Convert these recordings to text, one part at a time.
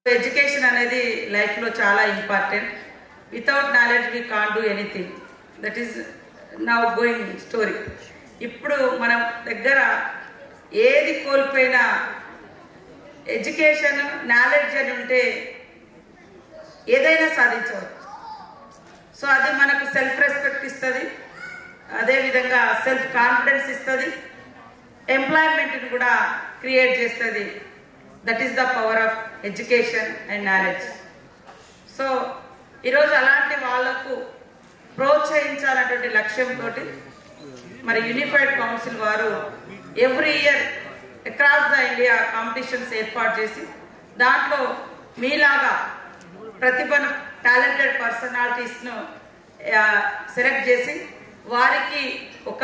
Education అనేది లైఫ్లో చాలా important. Without knowledge we can't do anything. That is now going story. ఇప్పుడు మనం దగ్గర ఏది కోల్పోయినా ఎడ్యుకేషన్ నాలెడ్జ్ అని ఉంటే ఏదైనా సాధించవచ్చు. సో అది మనకు సెల్ఫ్ రెస్పెక్ట్ ఇస్తుంది, అదేవిధంగా సెల్ఫ్ కాన్ఫిడెన్స్ ఇస్తుంది, ఎంప్లాయ్మెంట్ని కూడా క్రియేట్ చేస్తుంది. That is the power of education and knowledge. So ఈరోజు అలాంటి వాళ్లకు ప్రోత్సహించాలన్నటువంటి లక్ష్యంతో మరి యూనిఫైడ్ కౌన్సిల్ వారు every year across the India competitions ఏర్పాటు చేసి దాంట్లో మీలాగా ప్రతిభను టాలెంటెడ్ పర్సనాలిటీస్ను సెలెక్ట్ చేసి వారికి ఒక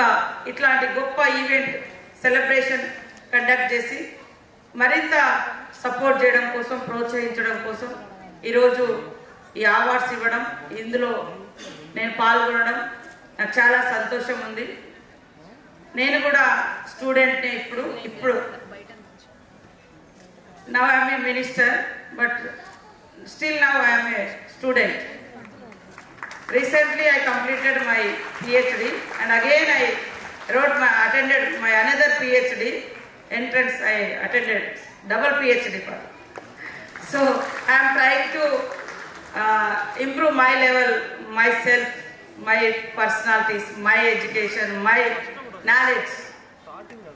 ఇట్లాంటి గొప్ప ఈవెంట్ సెలబ్రేషన్ కండక్ట్ చేసి మరింత సపోర్ట్ చేయడం కోసం, ప్రోత్సహించడం కోసం ఈరోజు ఈ అవార్డ్స్ ఇవ్వడం, ఇందులో నేను పాల్గొనడం నాకు చాలా సంతోషం ఉంది. నేను కూడా స్టూడెంట్ని. ఇప్పుడు now I'm a minister, but still now I'm a student. Recently I completed my PhD and again I attended my another PhD entrance. I attended double PhD. So I am trying to improve my level, myself, my personalities, my education, my knowledge.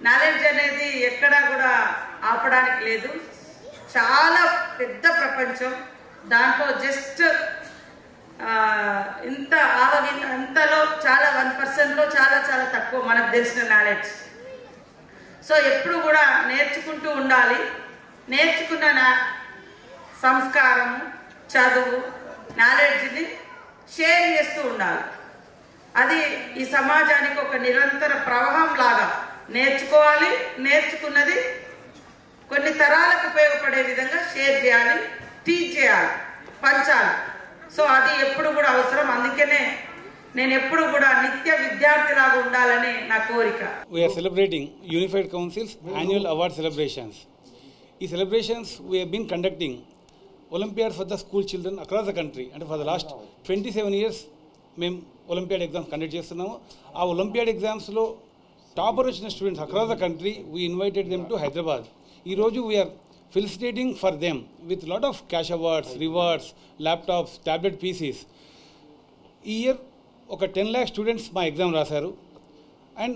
Knowledge అనేది ఎక్కడా కూడా ఆపడానికి లేదు. చాలా పెద్ద ప్రపంచం. దాంట్లో just ఇంత అంతలో చాలా 1%లో చాలా చాలా తక్కువ మనకు తెలిసిన నాలెడ్జ్. సో ఎప్పుడు కూడా నేర్చుకుంటూ ఉండాలి. నేర్చుకున్న సంస్కారం, చదువు, నాలెడ్జ్ని షేర్ చేస్తూ ఉండాలి. అది ఈ సమాజానికి ఒక నిరంతర ప్రవాహం లాగా నేర్చుకోవాలి. నేర్చుకున్నది కొన్ని తరాలకు ఉపయోగపడే విధంగా షేర్ చేయాలి, టీచ్ చేయాలి, పంచాలి. సో అది ఎప్పుడు కూడా అవసరం. అందుకనే నేను ఎప్పుడు కూడా నిత్య విద్యార్థిలాగా ఉండాలని నా కోరిక. We are celebrating Unified Council's annual award celebrations. ఈ celebrations we have been conducting Olympiad for the school children across the country. And for the last 27 years మేము Olympiad exams కండక్ట్ చేస్తున్నాము. ఆ Olympiad examsలో టాపర్ వచ్చిన students across the country we invited them to Hyderabad. ఈరోజు we are felicitating for them with lot of cash awards, rewards, laptops, tablet PCs. ఈ year ఒక 10 lakh students మా exam రాశారు. And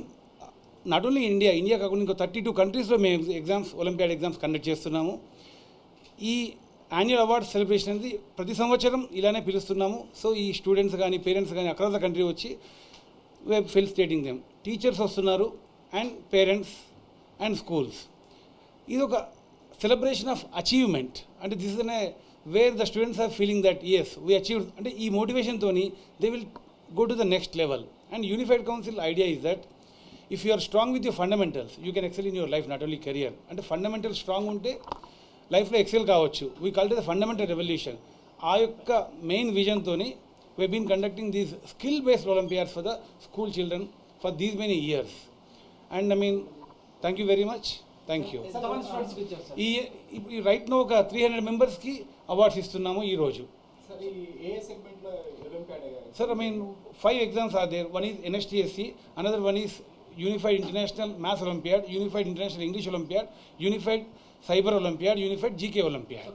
not only India కాకుండా ఇంకో 32 కంట్రీస్లో మేము olympiad exams conduct చేస్తున్నాము. ఈ యాన్యువల్ అవార్డ్ సెలబ్రేషన్ అనేది ప్రతి సంవత్సరం ఇలానే పిలుస్తున్నాము. సో ఈ స్టూడెంట్స్ కానీ పేరెంట్స్ కానీ అక్రాస్ ద కంట్రీ వచ్చి వీఆర్ ఫెలిసిటేటింగ్ దెమ్. టీచర్స్ వస్తున్నారు అండ్ పేరెంట్స్ అండ్ స్కూల్స్. ఇది ఒక celebration of achievement, and this is where the students are feeling that yes, we achieved, and ee motivation toni they will go to the next level. And Unified Council idea is that if you are strong with your fundamentals, you can excel in your life, not only career. And fundamentals strong unte life lo excel kaavachu. We call it the fundamental revolution. Aa yokka main vision toni we have been conducting these skill based olympiads for the school children for these many years. And I mean, thank you very much. Thank you. ఈ right now ఒక 300 మెంబర్స్కి awards ఇస్తున్నాము ఈరోజు. Sir I mean 5 exams are there. One is NSTSC, another one is unified international maths olympiad, unified international English olympiad, unified cyber olympiad, unified GK olympiad.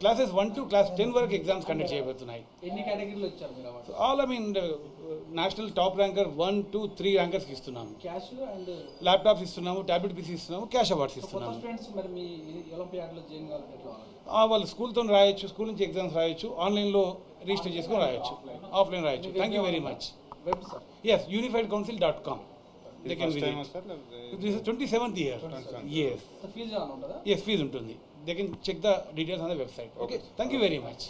Classes 1 to class 10 వరకు exams conduct చేయబోతున్నాయి. ఎన్ని కేటగిరీలు ఇచ్చారు మీరు awards? All I mean national top ranker 1, 2, 3 ర్యాంకర్స్కి ఇస్తున్నాము. Cash and laptops ఇస్తున్నాము, tablet PC ఇస్తున్నాము, cash awards ఇస్తున్నాము. Students మరి మీ ఒలింపియాడ్లో join కావాలంటే ఎట్లా? వాళ్ళు స్కూల్తో రాయొచ్చు, స్కూల్ నుంచి ఎగ్జామ్స్ రాయొచ్చు, ఆన్లైన్లో రిజిస్టర్ చేసుకొని రాయొచ్చు, ఆఫ్లైన్ రాయొచ్చు. Thank you very much. Web sir? Yes, unifidcouncil.com. They can visit. This is 27th year. Yes. Fees ఏమైనా ఉంటుందా? Yes, fees ఉంటుంది. They can check the details on the website. Okay. Thank you very much.